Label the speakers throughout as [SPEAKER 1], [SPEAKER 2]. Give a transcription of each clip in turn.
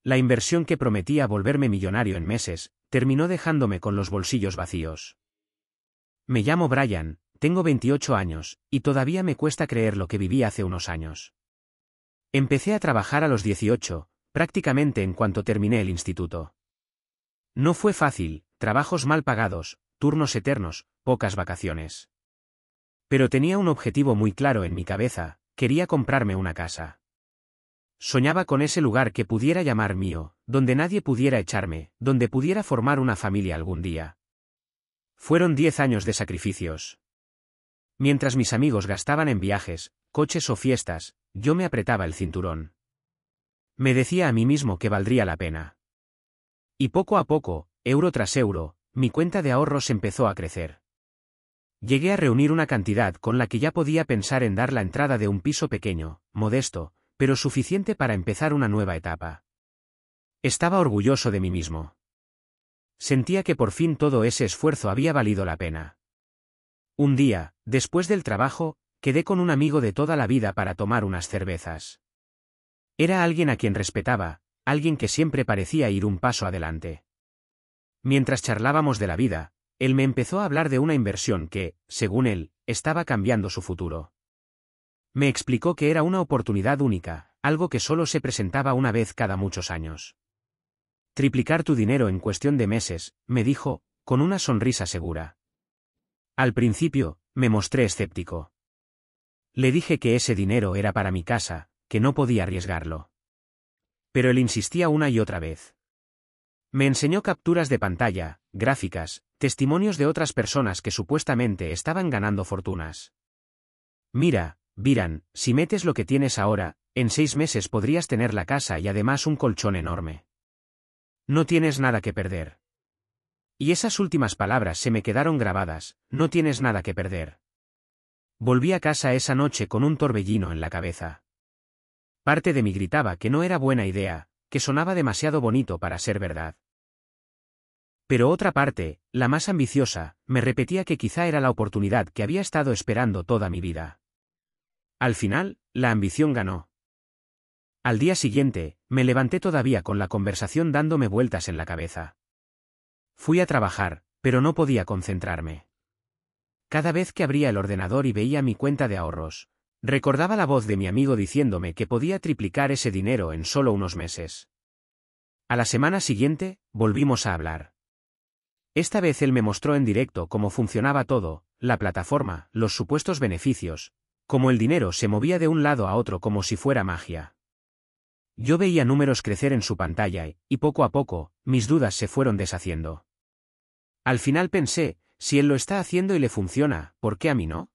[SPEAKER 1] La inversión que prometía volverme millonario en meses, terminó dejándome con los bolsillos vacíos. Me llamo Brian, tengo 28 años, y todavía me cuesta creer lo que viví hace unos años. Empecé a trabajar a los 18, prácticamente en cuanto terminé el instituto. No fue fácil, trabajos mal pagados, turnos eternos, pocas vacaciones. Pero tenía un objetivo muy claro en mi cabeza, quería comprarme una casa. Soñaba con ese lugar que pudiera llamar mío, donde nadie pudiera echarme, donde pudiera formar una familia algún día. Fueron 10 años de sacrificios. Mientras mis amigos gastaban en viajes, coches o fiestas, yo me apretaba el cinturón. Me decía a mí mismo que valdría la pena. Y poco a poco, euro tras euro, mi cuenta de ahorros empezó a crecer. Llegué a reunir una cantidad con la que ya podía pensar en dar la entrada de un piso pequeño, modesto, pero suficiente para empezar una nueva etapa. Estaba orgulloso de mí mismo. Sentía que por fin todo ese esfuerzo había valido la pena. Un día, después del trabajo, quedé con un amigo de toda la vida para tomar unas cervezas. Era alguien a quien respetaba, alguien que siempre parecía ir un paso adelante. Mientras charlábamos de la vida, él me empezó a hablar de una inversión que, según él, estaba cambiando su futuro. Me explicó que era una oportunidad única, algo que solo se presentaba una vez cada muchos años. Triplicar tu dinero en cuestión de meses, me dijo, con una sonrisa segura. Al principio, me mostré escéptico. Le dije que ese dinero era para mi casa, que no podía arriesgarlo. Pero él insistía una y otra vez. Me enseñó capturas de pantalla, gráficas, testimonios de otras personas que supuestamente estaban ganando fortunas. Mira, Brian, si metes lo que tienes ahora, en 6 meses podrías tener la casa y además un colchón enorme. No tienes nada que perder. Y esas últimas palabras se me quedaron grabadas, no tienes nada que perder. Volví a casa esa noche con un torbellino en la cabeza. Parte de mí gritaba que no era buena idea, que sonaba demasiado bonito para ser verdad. Pero otra parte, la más ambiciosa, me repetía que quizá era la oportunidad que había estado esperando toda mi vida. Al final, la ambición ganó. Al día siguiente, me levanté todavía con la conversación dándome vueltas en la cabeza. Fui a trabajar, pero no podía concentrarme. Cada vez que abría el ordenador y veía mi cuenta de ahorros, recordaba la voz de mi amigo diciéndome que podía triplicar ese dinero en solo unos meses. A la semana siguiente, volvimos a hablar. Esta vez él me mostró en directo cómo funcionaba todo, la plataforma, los supuestos beneficios, cómo el dinero se movía de un lado a otro como si fuera magia. Yo veía números crecer en su pantalla y poco a poco, mis dudas se fueron deshaciendo. Al final pensé, si él lo está haciendo y le funciona, ¿por qué a mí no?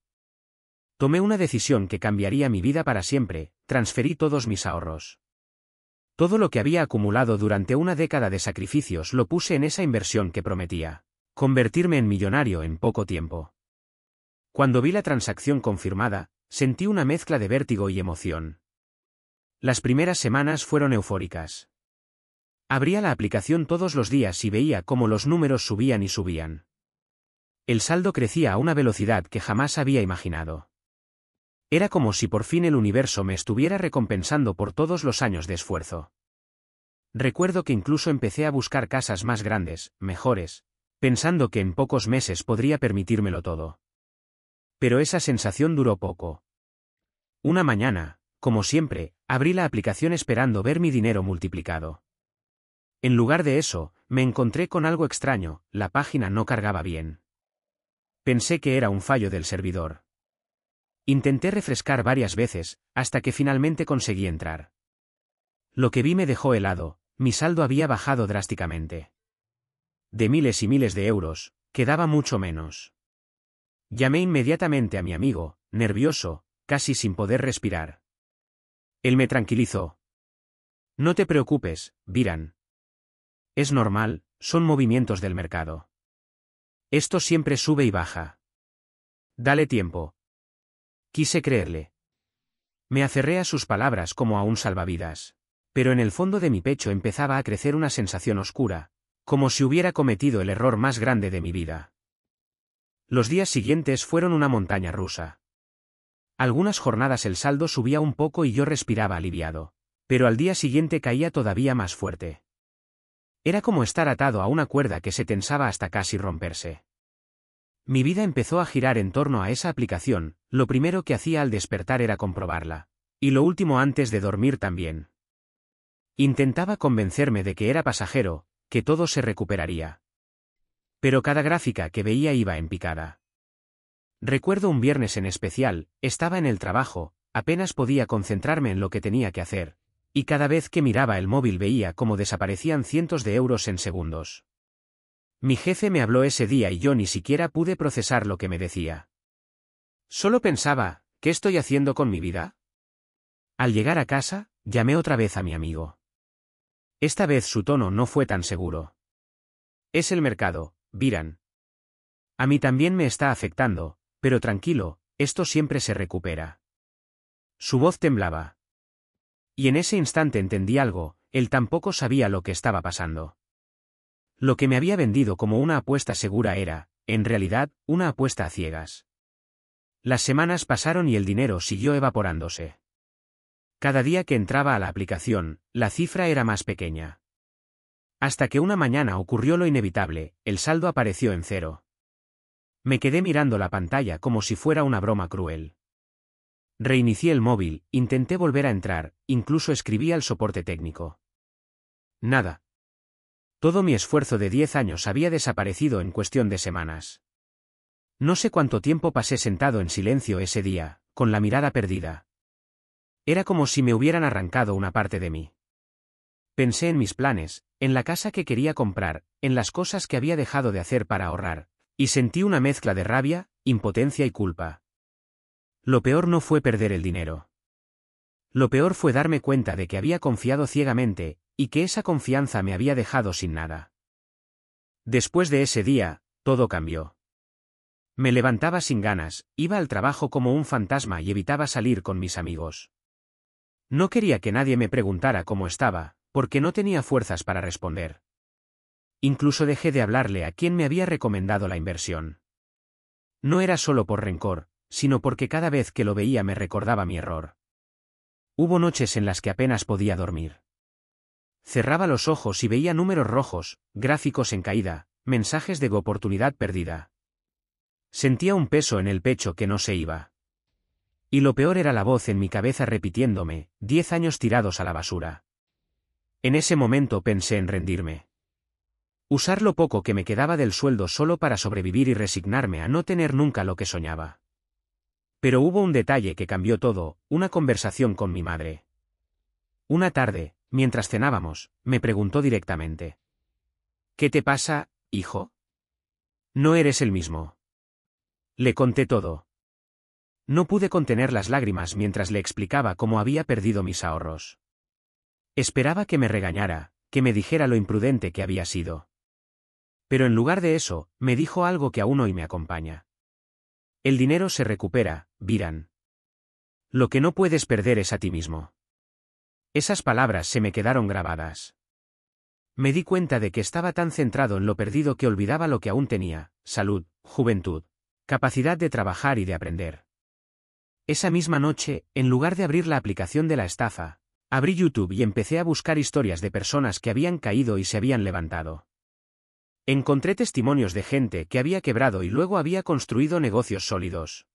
[SPEAKER 1] Tomé una decisión que cambiaría mi vida para siempre, transferí todos mis ahorros. Todo lo que había acumulado durante una década de sacrificios lo puse en esa inversión que prometía convertirme en millonario en poco tiempo. Cuando vi la transacción confirmada, sentí una mezcla de vértigo y emoción. Las primeras semanas fueron eufóricas. Abría la aplicación todos los días y veía cómo los números subían y subían. El saldo crecía a una velocidad que jamás había imaginado. Era como si por fin el universo me estuviera recompensando por todos los años de esfuerzo. Recuerdo que incluso empecé a buscar casas más grandes, mejores, pensando que en pocos meses podría permitírmelo todo. Pero esa sensación duró poco. Una mañana, como siempre, abrí la aplicación esperando ver mi dinero multiplicado. En lugar de eso, me encontré con algo extraño, la página no cargaba bien. Pensé que era un fallo del servidor. Intenté refrescar varias veces, hasta que finalmente conseguí entrar. Lo que vi me dejó helado, mi saldo había bajado drásticamente. De miles y miles de euros, quedaba mucho menos. Llamé inmediatamente a mi amigo, nervioso, casi sin poder respirar. Él me tranquilizó. No te preocupes, Brian. Es normal, son movimientos del mercado. Esto siempre sube y baja. Dale tiempo. Quise creerle. Me aferré a sus palabras como a un salvavidas. Pero en el fondo de mi pecho empezaba a crecer una sensación oscura, como si hubiera cometido el error más grande de mi vida. Los días siguientes fueron una montaña rusa. Algunas jornadas el saldo subía un poco y yo respiraba aliviado. Pero al día siguiente caía todavía más fuerte. Era como estar atado a una cuerda que se tensaba hasta casi romperse. Mi vida empezó a girar en torno a esa aplicación, lo primero que hacía al despertar era comprobarla. Y lo último antes de dormir también. Intentaba convencerme de que era pasajero, que todo se recuperaría. Pero cada gráfica que veía iba en picada. Recuerdo un viernes en especial, estaba en el trabajo, apenas podía concentrarme en lo que tenía que hacer, y cada vez que miraba el móvil veía cómo desaparecían cientos de euros en segundos. Mi jefe me habló ese día y yo ni siquiera pude procesar lo que me decía. Solo pensaba, ¿qué estoy haciendo con mi vida? Al llegar a casa, llamé otra vez a mi amigo. Esta vez su tono no fue tan seguro. Es el mercado, Viran. A mí también me está afectando, pero tranquilo, esto siempre se recupera. Su voz temblaba. Y en ese instante entendí algo, él tampoco sabía lo que estaba pasando. Lo que me había vendido como una apuesta segura era, en realidad, una apuesta a ciegas. Las semanas pasaron y el dinero siguió evaporándose. Cada día que entraba a la aplicación, la cifra era más pequeña. Hasta que una mañana ocurrió lo inevitable, el saldo apareció en cero. Me quedé mirando la pantalla como si fuera una broma cruel. Reinicié el móvil, intenté volver a entrar, incluso escribí al soporte técnico. Nada. Todo mi esfuerzo de 10 años había desaparecido en cuestión de semanas. No sé cuánto tiempo pasé sentado en silencio ese día, con la mirada perdida. Era como si me hubieran arrancado una parte de mí. Pensé en mis planes, en la casa que quería comprar, en las cosas que había dejado de hacer para ahorrar, y sentí una mezcla de rabia, impotencia y culpa. Lo peor no fue perder el dinero. Lo peor fue darme cuenta de que había confiado ciegamente, y que esa confianza me había dejado sin nada. Después de ese día, todo cambió. Me levantaba sin ganas, iba al trabajo como un fantasma y evitaba salir con mis amigos. No quería que nadie me preguntara cómo estaba, porque no tenía fuerzas para responder. Incluso dejé de hablarle a quien me había recomendado la inversión. No era solo por rencor, sino porque cada vez que lo veía me recordaba mi error. Hubo noches en las que apenas podía dormir. Cerraba los ojos y veía números rojos, gráficos en caída, mensajes de oportunidad perdida. Sentía un peso en el pecho que no se iba. Y lo peor era la voz en mi cabeza repitiéndome, 10 años tirados a la basura. En ese momento pensé en rendirme. Usar lo poco que me quedaba del sueldo solo para sobrevivir y resignarme a no tener nunca lo que soñaba. Pero hubo un detalle que cambió todo, una conversación con mi madre. Una tarde, mientras cenábamos, me preguntó directamente. ¿Qué te pasa, hijo? No eres el mismo. Le conté todo. No pude contener las lágrimas mientras le explicaba cómo había perdido mis ahorros. Esperaba que me regañara, que me dijera lo imprudente que había sido. Pero en lugar de eso, me dijo algo que aún hoy me acompaña. El dinero se recupera, Viran. Lo que no puedes perder es a ti mismo. Esas palabras se me quedaron grabadas. Me di cuenta de que estaba tan centrado en lo perdido que olvidaba lo que aún tenía, salud, juventud, capacidad de trabajar y de aprender. Esa misma noche, en lugar de abrir la aplicación de la estafa, abrí YouTube y empecé a buscar historias de personas que habían caído y se habían levantado. Encontré testimonios de gente que había quebrado y luego había construido negocios sólidos.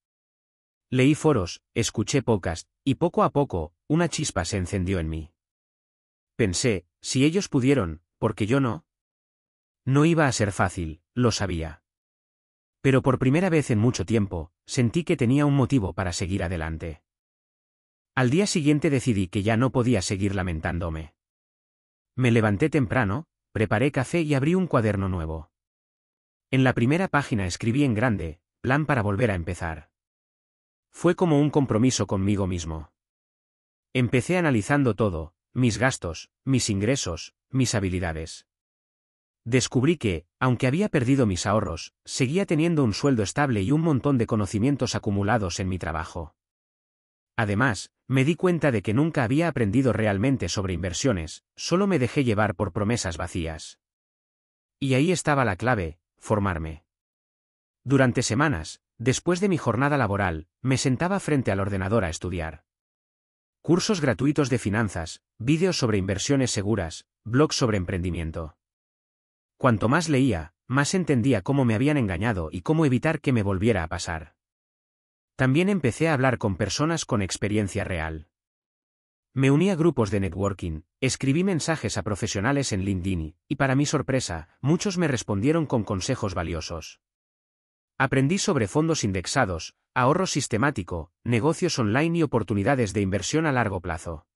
[SPEAKER 1] Leí foros, escuché podcasts, y poco a poco, una chispa se encendió en mí. Pensé, si ellos pudieron, ¿por qué yo no? No iba a ser fácil, lo sabía. Pero por primera vez en mucho tiempo, sentí que tenía un motivo para seguir adelante. Al día siguiente decidí que ya no podía seguir lamentándome. Me levanté temprano, preparé café y abrí un cuaderno nuevo. En la primera página escribí en grande, plan para volver a empezar. Fue como un compromiso conmigo mismo. Empecé analizando todo, mis gastos, mis ingresos, mis habilidades. Descubrí que, aunque había perdido mis ahorros, seguía teniendo un sueldo estable y un montón de conocimientos acumulados en mi trabajo. Además, me di cuenta de que nunca había aprendido realmente sobre inversiones, solo me dejé llevar por promesas vacías. Y ahí estaba la clave, formarme. Durante semanas, después de mi jornada laboral, me sentaba frente al ordenador a estudiar. Cursos gratuitos de finanzas, vídeos sobre inversiones seguras, blogs sobre emprendimiento. Cuanto más leía, más entendía cómo me habían engañado y cómo evitar que me volviera a pasar. También empecé a hablar con personas con experiencia real. Me uní a grupos de networking, escribí mensajes a profesionales en LinkedIn y, para mi sorpresa, muchos me respondieron con consejos valiosos. Aprendí sobre fondos indexados, ahorro sistemático, negocios online y oportunidades de inversión a largo plazo.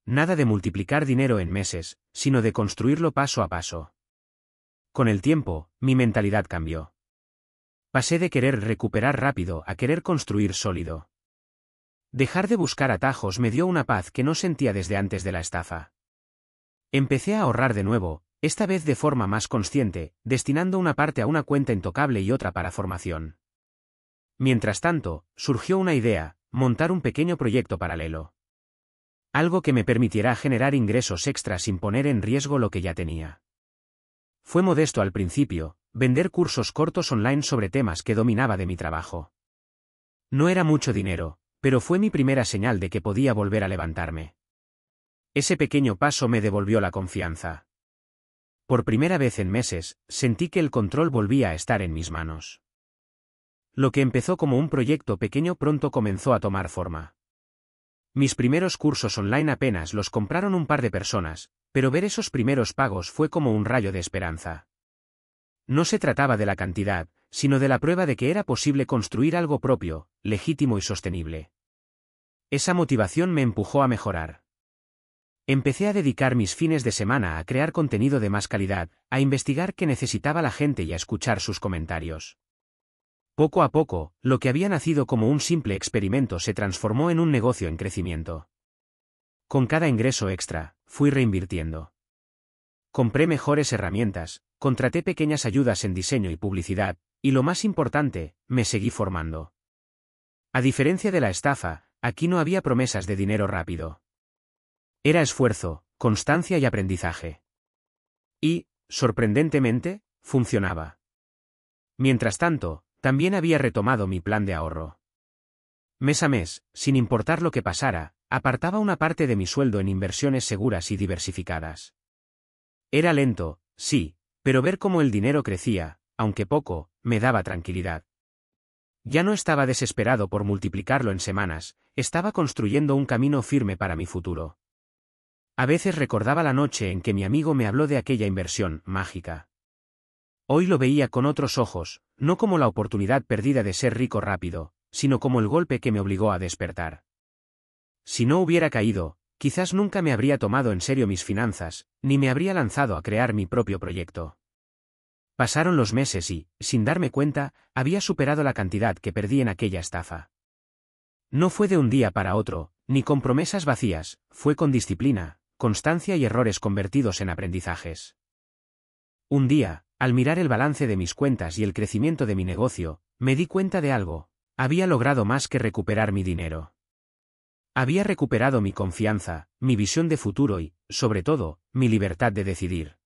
[SPEAKER 1] Nada de multiplicar dinero en meses, sino de construirlo paso a paso. Con el tiempo, mi mentalidad cambió. Pasé de querer recuperar rápido a querer construir sólido. Dejar de buscar atajos me dio una paz que no sentía desde antes de la estafa. Empecé a ahorrar de nuevo, esta vez de forma más consciente, destinando una parte a una cuenta intocable y otra para formación. Mientras tanto, surgió una idea: montar un pequeño proyecto paralelo. Algo que me permitiera generar ingresos extras sin poner en riesgo lo que ya tenía. Fue modesto al principio, vender cursos cortos online sobre temas que dominaba de mi trabajo. No era mucho dinero, pero fue mi primera señal de que podía volver a levantarme. Ese pequeño paso me devolvió la confianza. Por primera vez en meses, sentí que el control volvía a estar en mis manos. Lo que empezó como un proyecto pequeño pronto comenzó a tomar forma. Mis primeros cursos online apenas los compraron un par de personas, pero ver esos primeros pagos fue como un rayo de esperanza. No se trataba de la cantidad, sino de la prueba de que era posible construir algo propio, legítimo y sostenible. Esa motivación me empujó a mejorar. Empecé a dedicar mis fines de semana a crear contenido de más calidad, a investigar qué necesitaba la gente y a escuchar sus comentarios. Poco a poco, lo que había nacido como un simple experimento se transformó en un negocio en crecimiento. Con cada ingreso extra, fui reinvirtiendo. Compré mejores herramientas, contraté pequeñas ayudas en diseño y publicidad, y lo más importante, me seguí formando. A diferencia de la estafa, aquí no había promesas de dinero rápido. Era esfuerzo, constancia y aprendizaje. Y, sorprendentemente, funcionaba. Mientras tanto, también había retomado mi plan de ahorro. Mes a mes, sin importar lo que pasara, apartaba una parte de mi sueldo en inversiones seguras y diversificadas. Era lento, sí, pero ver cómo el dinero crecía, aunque poco, me daba tranquilidad. Ya no estaba desesperado por multiplicarlo en semanas, estaba construyendo un camino firme para mi futuro. A veces recordaba la noche en que mi amigo me habló de aquella inversión mágica. Hoy lo veía con otros ojos, no como la oportunidad perdida de ser rico rápido, sino como el golpe que me obligó a despertar. Si no hubiera caído, quizás nunca me habría tomado en serio mis finanzas, ni me habría lanzado a crear mi propio proyecto. Pasaron los meses y, sin darme cuenta, había superado la cantidad que perdí en aquella estafa. No fue de un día para otro, ni con promesas vacías, fue con disciplina, constancia y errores convertidos en aprendizajes. Un día, al mirar el balance de mis cuentas y el crecimiento de mi negocio, me di cuenta de algo: había logrado más que recuperar mi dinero. Había recuperado mi confianza, mi visión de futuro y, sobre todo, mi libertad de decidir.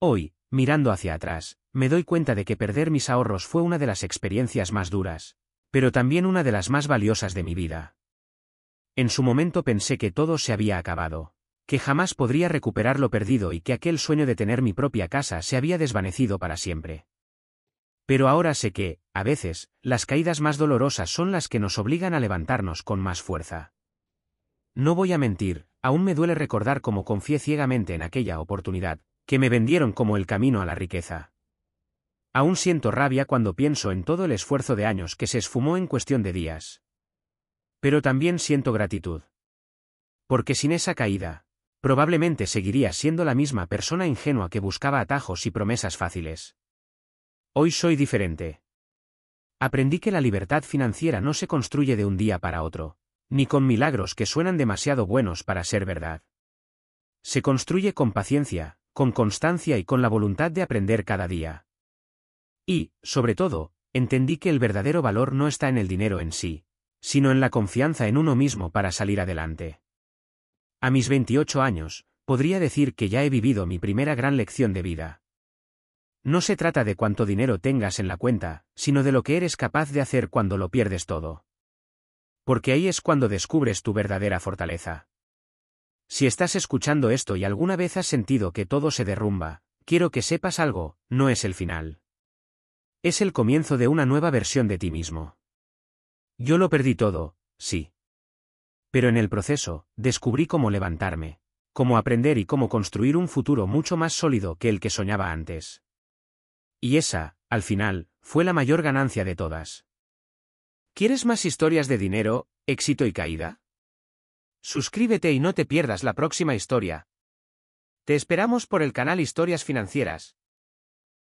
[SPEAKER 1] Hoy, mirando hacia atrás, me doy cuenta de que perder mis ahorros fue una de las experiencias más duras, pero también una de las más valiosas de mi vida. En su momento pensé que todo se había acabado, que jamás podría recuperar lo perdido y que aquel sueño de tener mi propia casa se había desvanecido para siempre. Pero ahora sé que, a veces, las caídas más dolorosas son las que nos obligan a levantarnos con más fuerza. No voy a mentir, aún me duele recordar cómo confié ciegamente en aquella oportunidad, que me vendieron como el camino a la riqueza. Aún siento rabia cuando pienso en todo el esfuerzo de años que se esfumó en cuestión de días. Pero también siento gratitud. Porque sin esa caída, probablemente seguiría siendo la misma persona ingenua que buscaba atajos y promesas fáciles. Hoy soy diferente. Aprendí que la libertad financiera no se construye de un día para otro, ni con milagros que suenan demasiado buenos para ser verdad. Se construye con paciencia, con constancia y con la voluntad de aprender cada día. Y, sobre todo, entendí que el verdadero valor no está en el dinero en sí, sino en la confianza en uno mismo para salir adelante. A mis 28 años, podría decir que ya he vivido mi primera gran lección de vida. No se trata de cuánto dinero tengas en la cuenta, sino de lo que eres capaz de hacer cuando lo pierdes todo. Porque ahí es cuando descubres tu verdadera fortaleza. Si estás escuchando esto y alguna vez has sentido que todo se derrumba, quiero que sepas algo, no es el final. Es el comienzo de una nueva versión de ti mismo. Yo lo perdí todo, sí. Pero en el proceso, descubrí cómo levantarme, cómo aprender y cómo construir un futuro mucho más sólido que el que soñaba antes. Y esa, al final, fue la mayor ganancia de todas. ¿Quieres más historias de dinero, éxito y caída? Suscríbete y no te pierdas la próxima historia. Te esperamos por el canal Historias Financieras.